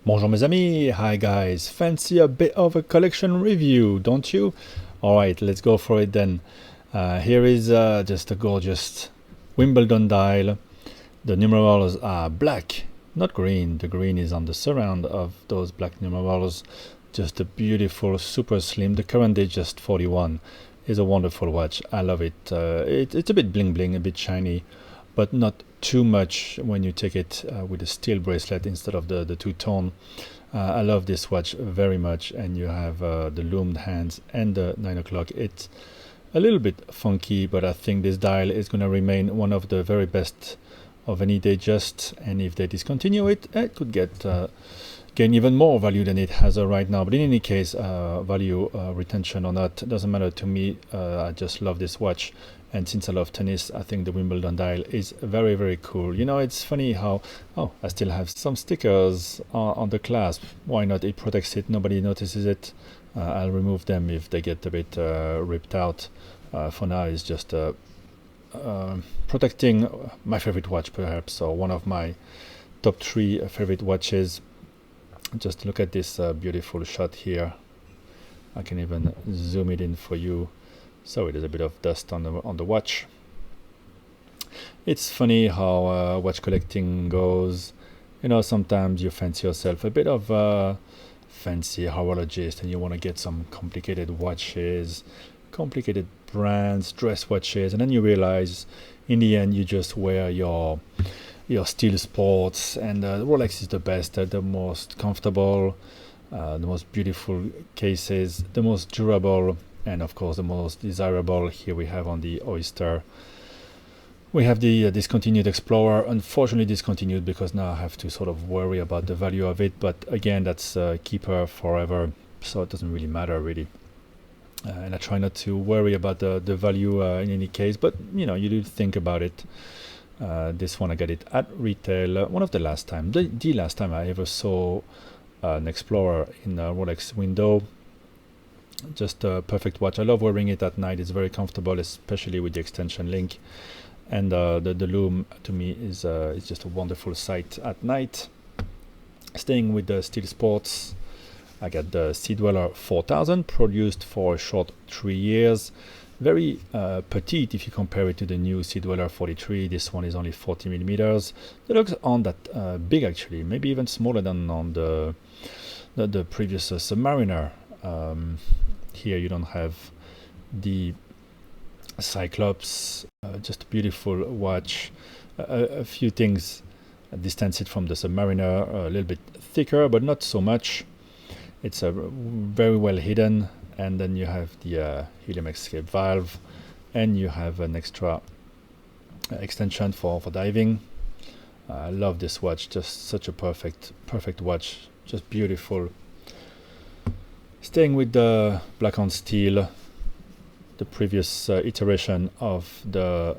Bonjour mes amis, hi guys, fancy a bit of a collection review, don't you? Alright, let's go for it then. Here is just a gorgeous Wimbledon dial. The numerals are black, not green. The green is on the surround of those black numerals. Just a beautiful, super slim. The current is just 41. It's a wonderful watch. I love it. It's a bit bling bling, a bit shiny, but not too much when you take it with a steel bracelet instead of the two-tone. I love this watch very much, and you have the loomed hands and the 9 o'clock. It's a little bit funky, but I think this dial is going to remain one of the very best of any Datejust, and if they discontinue it, it could gain even more value than it has right now. But in any case, value retention or not doesn't matter to me. I just love this watch, and since I love tennis, I think the Wimbledon dial is very, very cool. You know, it's funny how I still have some stickers on the clasp. Why not? It protects it, nobody notices it. I'll remove them if they get a bit ripped out. For now, it's just protecting my favorite watch, perhaps, or one of my top 3 favorite watches. Just look at this beautiful shot here. I can even zoom it in for you. So it is a bit of dust on the watch. It's funny how watch collecting goes. You know, sometimes you fancy yourself a bit of a fancy horologist and you want to get some complicated watches, complicated brands, dress watches, and then you realize in the end you just wear your steel sports, and Rolex is the best, the most comfortable, the most beautiful cases, the most durable, and of course the most desirable. Here we have on the Oyster, we have the discontinued Explorer, unfortunately discontinued, because now I have to sort of worry about the value of it, but again, that's keeper forever, so it doesn't really matter really. And I try not to worry about the value in any case, but you know, you do think about it. This one I got it at retail, one of the last time, the last time I ever saw an Explorer in a Rolex window. Just a perfect watch. I love wearing it at night. It's very comfortable, especially with the extension link, and the loom to me is just a wonderful sight at night. Staying with the steel sports, I got the Sea Dweller 4000, produced for a short 3 years. Very petite if you compare it to the new Sea Dweller 43. This one is only 40 millimeters. It looks on that big actually, maybe even smaller than on the previous Submariner. Here you don't have the Cyclops. Just a beautiful watch. A few things distance it from the Submariner. A little bit thicker, but not so much. It's very well hidden. And then you have the helium escape valve, and you have an extra extension for diving. I love this watch, just such a perfect watch, just beautiful. Staying with the black on steel, the previous iteration of the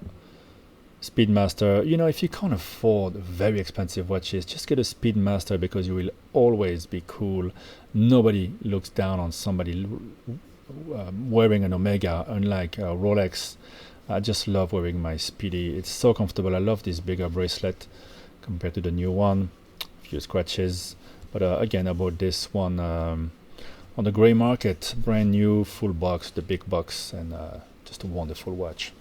Speedmaster. You know, if you can't afford very expensive watches, just get a Speedmaster, because you will always be cool. Nobody looks down on somebody wearing an Omega, unlike Rolex. I just love wearing my Speedy. It's so comfortable. I love this bigger bracelet compared to the new one. A few scratches, but again, I bought this one on the gray market, brand new, full box, the big box, and just a wonderful watch.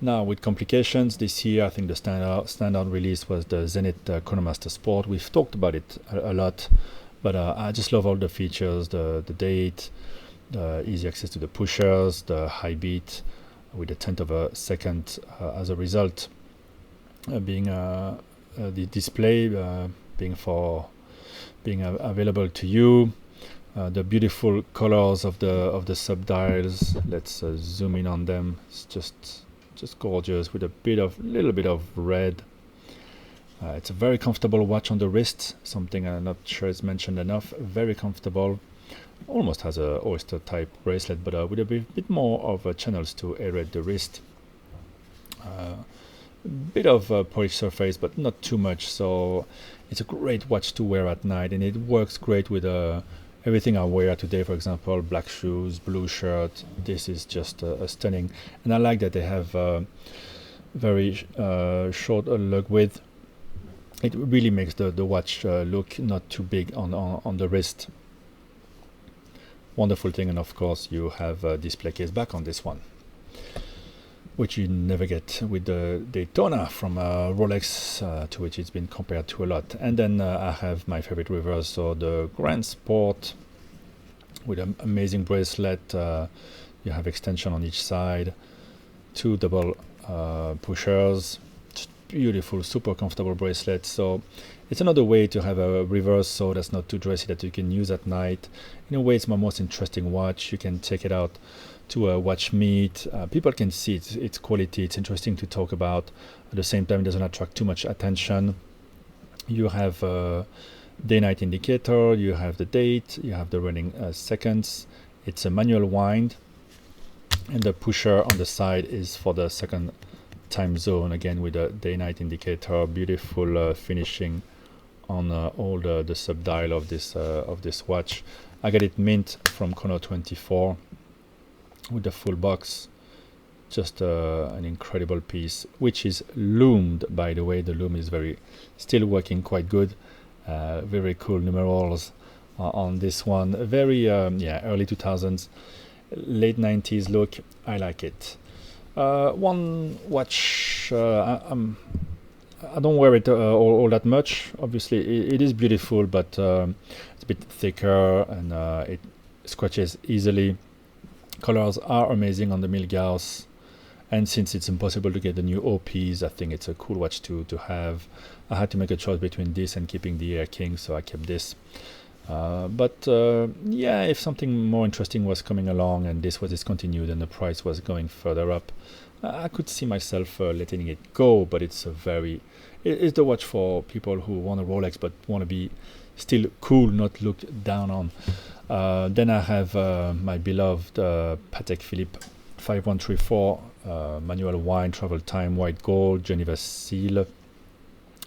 Now, with complications, this year I think the standout release was the Zenith Chronomaster Sport. We've talked about it a lot, but I just love all the features, the date, the easy access to the pushers, the high beat with a tenth of a second as a result, being the display being available to you. The beautiful colors of the sub dials. Let's zoom in on them. It's just gorgeous, with a little bit of red. It's a very comfortable watch on the wrist, something I'm not sure is mentioned enough. Very comfortable, almost has a Oyster type bracelet, but with a bit more of channels to aerate the wrist. Bit of polished surface, but not too much, so it's a great watch to wear at night, and it works great with everything I wear today. For example, black shoes, blue shirt. This is just stunning, and I like that they have very short lug width, it really makes the watch look not too big on the wrist. Wonderful thing. And of course you have a display case back on this one, which you never get with the Daytona from Rolex, to which it's been compared to a lot. And then I have my favorite reverse, so the Grand Sport with an amazing bracelet. You have extension on each side, 2 double pushers, just beautiful, super comfortable bracelet. So it's another way to have a reverse, so that's not too dressy, that you can use at night. In a way, it's my most interesting watch. You can take it out to a watch meet. People can see its quality. It's interesting to talk about. At the same time, it doesn't attract too much attention. You have a day-night indicator. You have the date. You have the running seconds. It's a manual wind, and the pusher on the side is for the second time zone, again with a day-night indicator. Beautiful finishing on all the sub-dial of this watch. I got it mint from Chrono24 with the full box. Just an incredible piece, which is loomed, by the way. The loom is still working quite good. Very cool numerals on this one. Very early 2000s, late 90s look. I like it. One watch, I don't wear it all that much. Obviously it is beautiful, but it's a bit thicker, and it scratches easily. Colors are amazing on the Milgauss, and since it's impossible to get the new OPs, I think it's a cool watch to have. I had to make a choice between this and keeping the Air King, so I kept this. If something more interesting was coming along and this was discontinued and the price was going further up, I could see myself letting it go. But it's it's the watch for people who want a Rolex but want to be still cool, not looked down on. Then I have my beloved Patek Philippe 5134 manual wind, travel time, white gold, Geneva seal,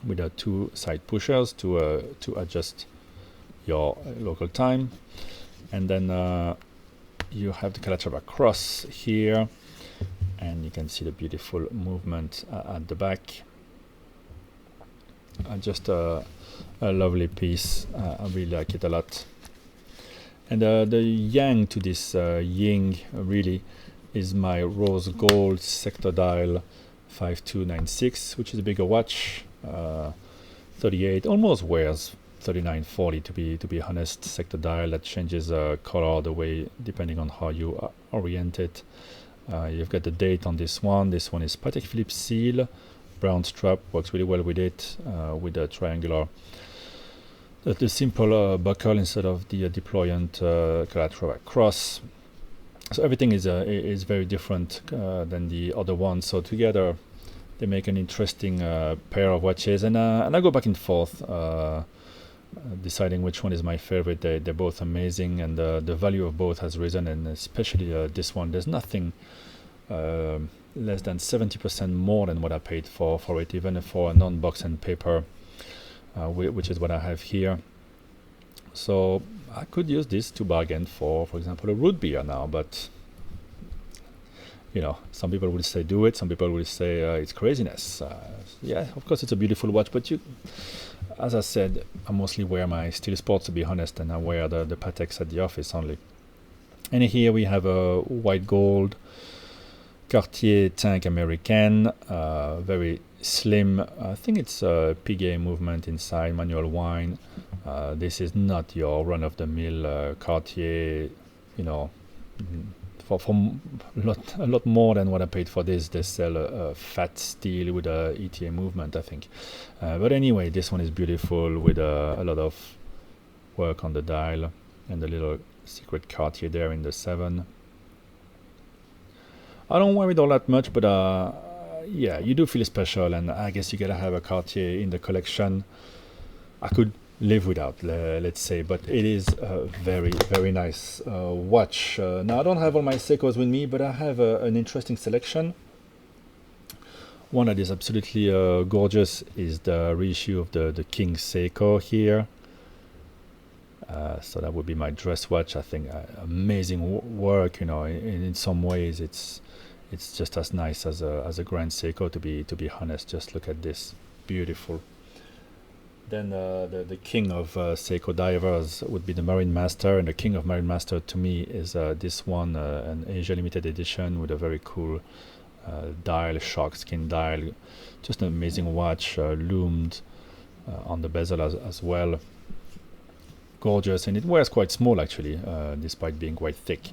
with 2 side pushers to adjust your local time. And then you have the Calatrava cross here, and you can see the beautiful movement at the back. Just a lovely piece. I really like it a lot. And the yang to this ying really is my rose gold sector dial 5296, which is a bigger watch. 38 almost wears 3940 to be honest. Sector dial that changes color the way depending on how you orient it. You've got the date on this one. This one is Patek Philippe seal, brown strap, works really well with it, with a triangular, the simple buckle instead of the deployant Calatrava cross. So everything is very different than the other one. So together they make an interesting pair of watches, and I go back and forth deciding which one is my favorite. They're both amazing, and the value of both has risen, and especially this one. There's nothing less than 70% more than what I paid for it, even for a non-box and paper, which is what I have here. So I could use this to bargain for example, a root beer now, but some people will say do it, some people will say it's craziness. Yeah, of course it's a beautiful watch, but as I said, I mostly wear my Steel Sports, to be honest, and I wear the Pateks at the office only. And here we have a white gold Cartier tank American, very slim. I think it's a PGA movement inside, manual wind. This is not your run-of-the-mill Cartier, for a lot more than what I paid for this. They sell a fat steel with a ETA movement, I think. But anyway, this one is beautiful with a lot of work on the dial and the little secret Cartier there in the 7. I don't wear it all that much, but yeah, you do feel special, and I guess you gotta have a Cartier in the collection. I could live without, let's say, but it is a very, very nice watch. Now I don't have all my Seikos with me, but I have an interesting selection. One that is absolutely gorgeous is the reissue of the King Seiko here. So that would be my dress watch. I think amazing work. In some ways it's just as nice as a Grand Seiko, to be honest. Just look at this, beautiful. Then the king of Seiko divers would be the Marine Master, and the king of Marine Master to me is this one, an Asia limited edition with a very cool dial, shark skin dial, just an amazing watch, loomed on the bezel as well. Gorgeous, and it wears quite small actually, despite being quite thick.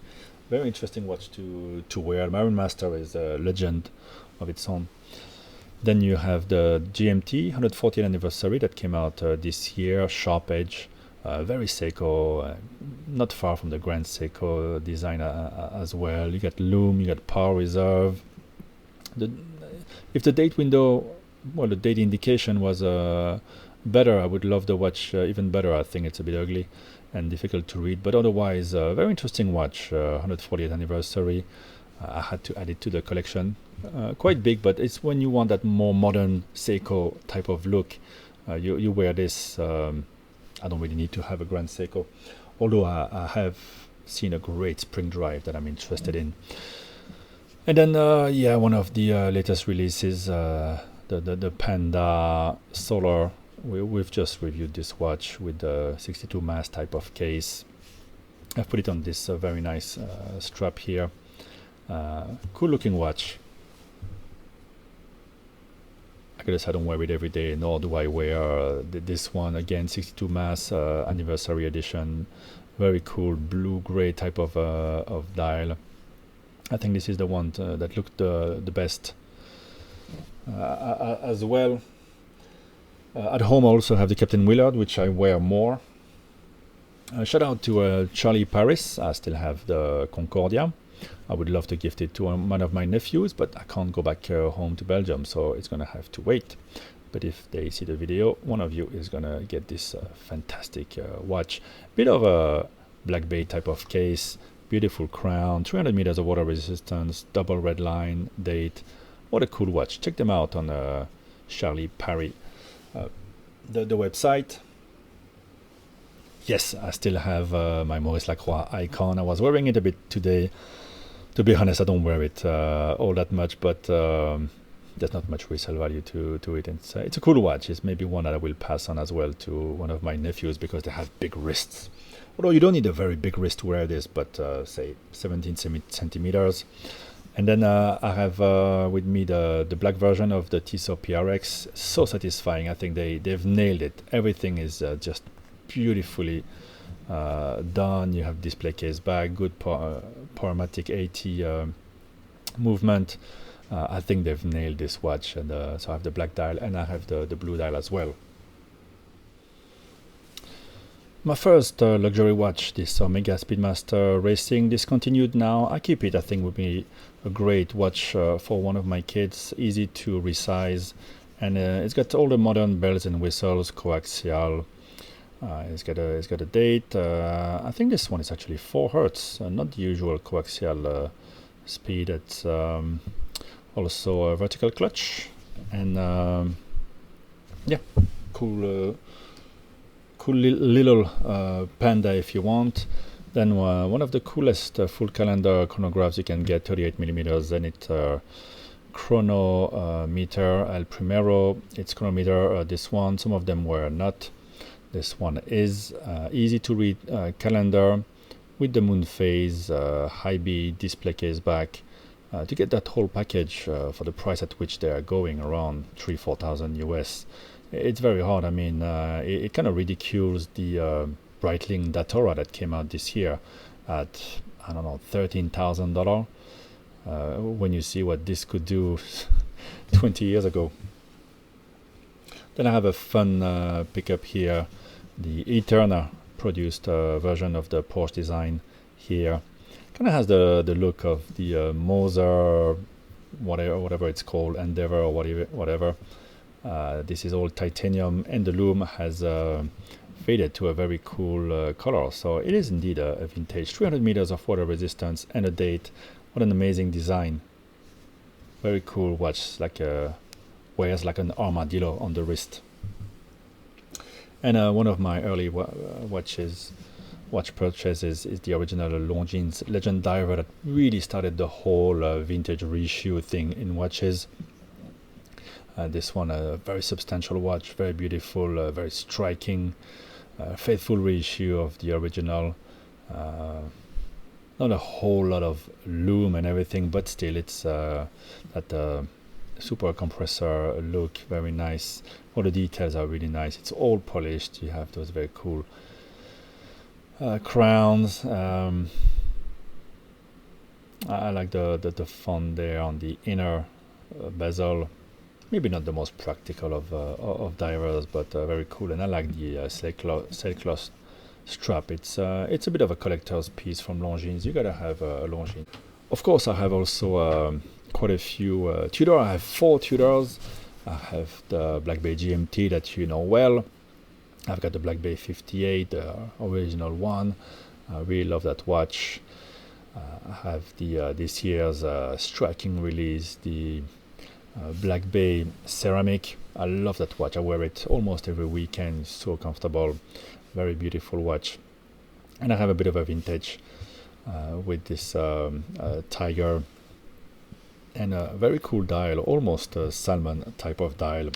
Very interesting watch to wear. Marine Master is a legend of its own. Then you have the GMT 140th anniversary that came out this year, sharp edge, very Seiko, not far from the Grand Seiko design as well. You got loom, you got power reserve. If the date window, well, the date indication was better, I would love the watch even better. I think it's a bit ugly and difficult to read, but otherwise, very interesting watch, 140th anniversary. I had to add it to the collection. Quite big, but it's when you want that more modern Seiko type of look, you wear this. I don't really need to have a Grand Seiko, although I have seen a great spring drive that I'm interested in. And then, yeah, one of the latest releases, the Panda Solar. We've just reviewed this watch with the 62 mass type of case. I've put it on this very nice strap here. Cool looking watch. I guess I don't wear it every day, nor do I wear this one. Again, 62 mass anniversary edition. Very cool blue gray type of dial. I think this is the one that looked the best as well. At home I also have the Captain Willard, which I wear more. Shout out to Charlie Paris. I still have the Concordia. I would love to gift it to one of my nephews, but I can't go back home to Belgium, so it's gonna have to wait. But if they see the video, one of you is gonna get this fantastic watch. Bit of a black bay type of case, beautiful crown, 300 meters of water resistance, double red line, date. What a cool watch. Check them out on Charlie Paris. The website. Yes, I still have my Maurice Lacroix icon. I was wearing it a bit today. To be honest, I don't wear it all that much, but there's not much resale value to it. It's a cool watch. It's maybe one that I will pass on as well to one of my nephews because they have big wrists. Although you don't need a very big wrist to wear this, but say 17 centimeters. And then I have with me the black version of the Tissot PRX. So satisfying. I think they've nailed it. Everything is just beautifully done. You have display case back, good Powermatic 80 movement. I think they've nailed this watch, and so I have the black dial and I have the blue dial as well. My first luxury watch, this Omega Speedmaster Racing, discontinued now. I keep it. I think would be a great watch for one of my kids. Easy to resize, and it's got all the modern bells and whistles, coaxial. It's got a date. I think this one is actually 4 hertz, not the usual coaxial speed. It's also a vertical clutch, and yeah, cool little Panda if you want. Then one of the coolest full calendar chronographs you can get, 38mm Zenith chronometer El Primero. It's chronometer, this one. Some of them were not. This one is easy to read calendar with the moon phase, high beat, display case back. To get that whole package for the price at which they are going, around 3,000–4,000 US, it's very hard. I mean, it kind of ridicules the Breitling Datora that came out this year at, I don't know, $13,000 when you see what this could do 20 years ago. Then I have a fun pickup here, the Eterna produced version of the Porsche design here. Kind of has the look of the Moser, whatever it's called, Endeavor or whatever. This is all titanium, and the loom has faded to a very cool color. So it is indeed a vintage. 300 meters of water resistance and a date. What an amazing design. Very cool watch, like wears like an armadillo on the wrist. And one of my early watch purchases is the original Longines Legend Diver that really started the whole vintage reissue thing in watches. This one, a very substantial watch, very beautiful, very striking, faithful reissue of the original. Not a whole lot of lume and everything, but still it's that super compressor look, very nice. All the details are really nice. It's all polished. You have those very cool crowns. I like the font there on the inner bezel. Maybe not the most practical of divers, but very cool. And I like the sailcloth strap. It's a bit of a collector's piece from Longines. You gotta have a Longines. Of course, I have also quite a few Tudor. I have 4 Tudors. I have the Black Bay GMT that you know well. I've got the Black Bay 58, the original one. I really love that watch. I have the this year's striking release, the Black Bay ceramic. I love that watch. I wear it almost every weekend. It's so comfortable. Very beautiful watch. And I have a bit of a vintage with this tiger and a very cool dial, almost a salmon type of dial.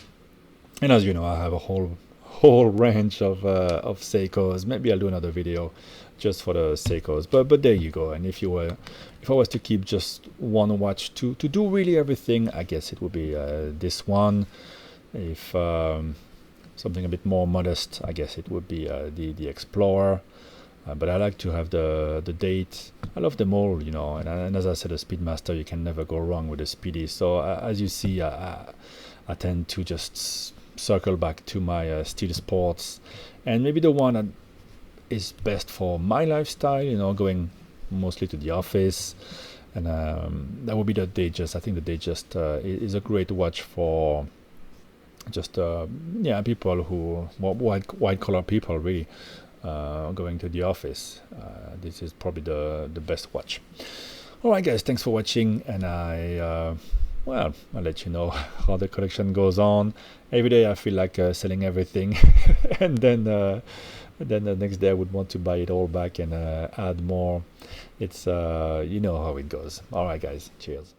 And as you know, I have a whole range of Seikos. Maybe I'll do another video just for the Seikos, but there you go. And if I was to keep just one watch to do really everything, I guess it would be this one. If something a bit more modest, I guess it would be the Explorer. But I like to have the date. I love them all, you know. And as I said, a Speedmaster, you can never go wrong with a Speedy. So as you see, I tend to just circle back to my Steel Sports, and maybe the one that is best for my lifestyle, you know, going mostly to the office. And that would be the Datejust. I think the Datejust is a great watch for just people who white collar people really going to the office. This is probably the best watch. All right, guys, thanks for watching, and I'll let you know how the collection goes on. Every day I feel like selling everything, and then the next day I would want to buy it all back and add more. It's you know how it goes. All right, guys, cheers.